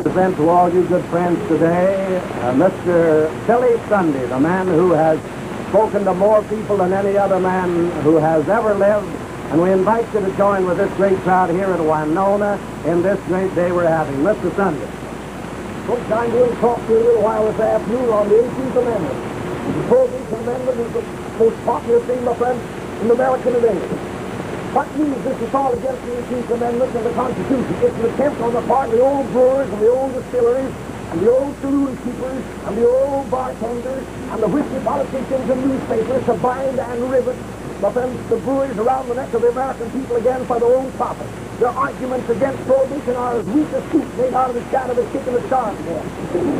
Present to all you good friends today, Mr. Billy Sunday, the man who has spoken to more people than any other man who has ever lived. And we invite you to join with this great crowd here at Winona in this great day we're having. Mr. Sunday. Folks, I'm going to talk to you a little while this afternoon on the 18th Amendment. The 14th Amendment is the most popular thing, my friend, in America today. What means this assault against the 18th Amendment and the Constitution? It's an attempt on the part of the old brewers and the old distilleries and the old saloon keepers and the old bartenders and the whiskey politicians and newspapers to bind and rivet, my friends, the breweries around the neck of the American people again for their own profit. Their arguments against prohibition are as weak as soup made out of the scat of a chicken that starved them.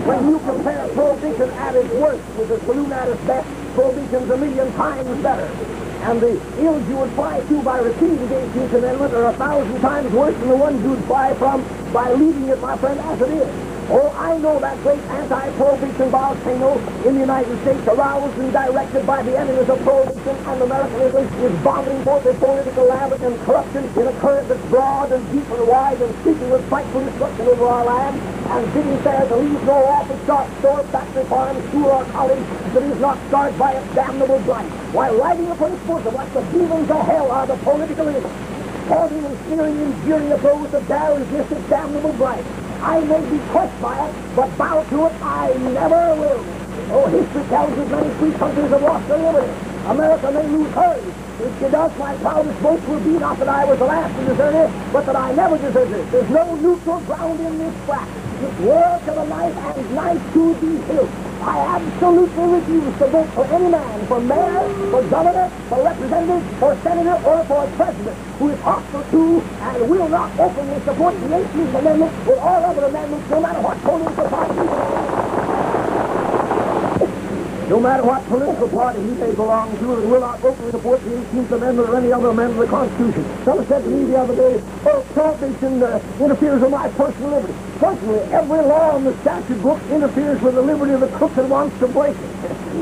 When you compare prohibition at its worst with the saloon at its best, prohibition's a million times better. And the ills you would fly to by repeating the 18th Amendment are 1,000 times worse than the ones you'd fly from by leaving it, my friend, as it is. Oh, I know that great anti-prohibition volcano in the United States, aroused and directed by the enemies of prohibition and Americanism, is vomiting forth a political lava and corruption in a current that's broad and deep and wide and speaking with frightful destruction over our land, and bidding fair to leave no office, shop, store, factory, farm, school, or college that is not scarred by its damnable blight, while riding upon its bosom like the demons of hell are the political enemies, taunting and sneering and jeering at those that dare resist its damnable blight. I may be crushed by it, but bow to it I never will. Oh, history tells us many free countries have lost their liberty. America may lose hers. If she does, my proudest boast will be not that I was the last to desert it, but that I never deserted it. There's no neutral ground in this track. It's war to the knife and knife to the hilt. I absolutely refuse to vote for any man, for mayor, for governor, for representative, for senator, or for president, who is hostile to and will not openly support the 18th Amendment or all other amendments, no matter what political party. No matter what political party he may belong to, and will not openly support the 18th Amendment or any other amendment of the Constitution. Someone said to me the other day, oh, prohibition interferes with my personal liberty. Personally, every law in the statute book interferes with the liberty of the crook that wants to break it.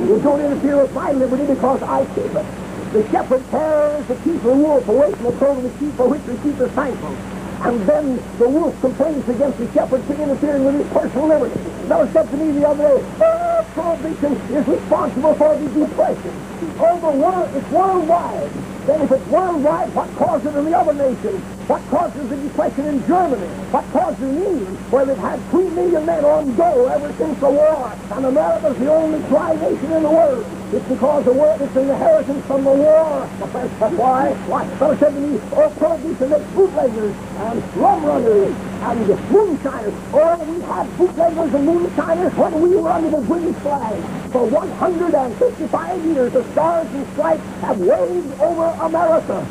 It don't interfere with my liberty because I keep it. The shepherd tears the keeper wolf away from the coat of the sheep for which the sheep is thankful. And then the wolf complains against the shepherd for interfering with his personal liberty. Someone said to me the other day, oh, prohibition is responsible for the depression. Oh, the world, it's worldwide. Then if it's worldwide, what causes it in the other nations? What causes the depression in Germany? What causes it in England, where they've had 3 million men on go ever since the war, and America's the only dry nation in the world? It's because the world is an inheritance from the war. That's why. Someone said to me, oh, prohibition makes bootleggers and rum runners and moonshiners. Oh, we had bootleggers and moonshiners when we were under the British flag. For 155 years, the stars and stripes have waved over America.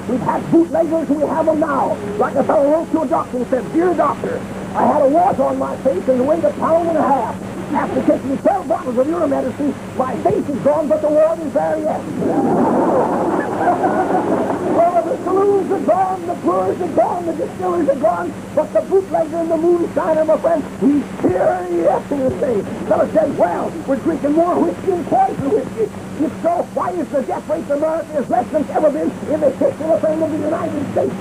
We've had bootleggers and we have them now. Like a fellow wrote to a doctor and said, dear doctor, I had a wash on my face and weighed 1.5 pounds. After taking 12 bottles of your medicine, my face is gone, but the wart is there yet. Oh, the saloons are gone, the brewers are gone, the distillers are gone, but the bootlegger and the moonshiner, my friend, he's here yet in this thing. Fellas said, well, we're drinking more whiskey and poison whiskey. If so, why is the death rate in America is less than it's ever been in the history of the United States?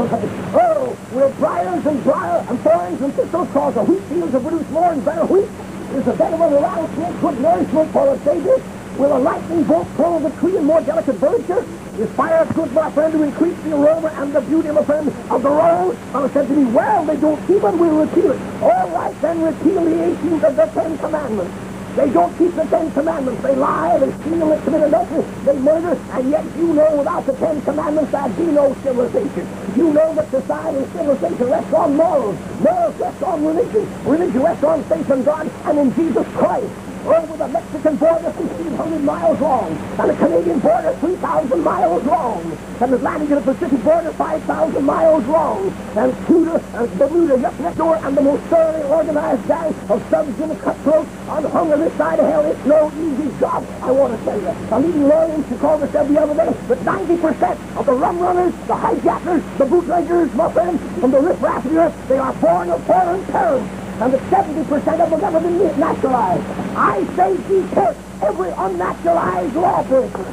Oh, will briars and thorns and thistles cause the wheat fields to produce more and better wheat? Is the bed of a rattlesnake good nourishment for the saviors? Will a lightning bolt throw the tree in more delicate verdure? Is fire good, my friend, to increase the aroma and the beauty, my friend, of the rose? I said to me, well, they don't keep it, we'll repeal it. All right, then repeal the 18th of the 10 Commandments. They don't keep the 10 Commandments. They lie, they steal, they commit adultery, they murder, and yet you know without the 10 Commandments there'd be no civilization. You know that society and civilization rests on morals. Morals rest on religion. Religion rests on faith in God and in Jesus Christ. Over the Mexican border 1,500 miles long, and the Canadian border 3,000 miles long, and the Atlantic and the Pacific border 5,000 miles long, and Bermuda just next door, and the most thoroughly organized gang of subs and cutthroats on the hunger this side of hell. It's no easy job, I want to tell you. A leading lawyer in Chicago said the other day that 90% of the rum runners, the hijackers, the bootleggers, my friends, from the riffraff of the earth, they are born of foreign parents. And that 70% of them have never been naturalized. I say deport every unnaturalized lawbreaker.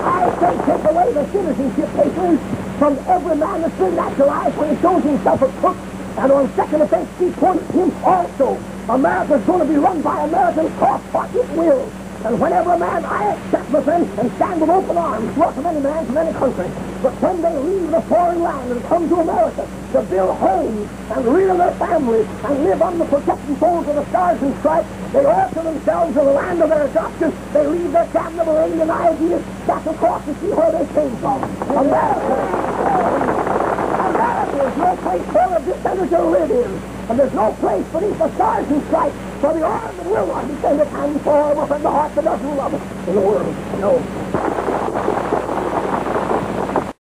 I say take away the citizenship papers from every man that's been naturalized when he shows himself a crook. And on second offense, deport him also. America's going to be run by Americans, cost what it will. And whenever a man, I accept with them and stand with open arms, welcome any man from any country. But when they leave the foreign land and come to America to build homes and rear their families and live under the protecting folds of the Stars and Stripes, they alter themselves in the land of their adoption. They leave their damnable alien ideas back across to see where they came from. America is no place for a dissenter to live in. And there's no place beneath the Stars and Stripes for the arm that will not be sent at hand for from the heart that doesn't love it in the world. No.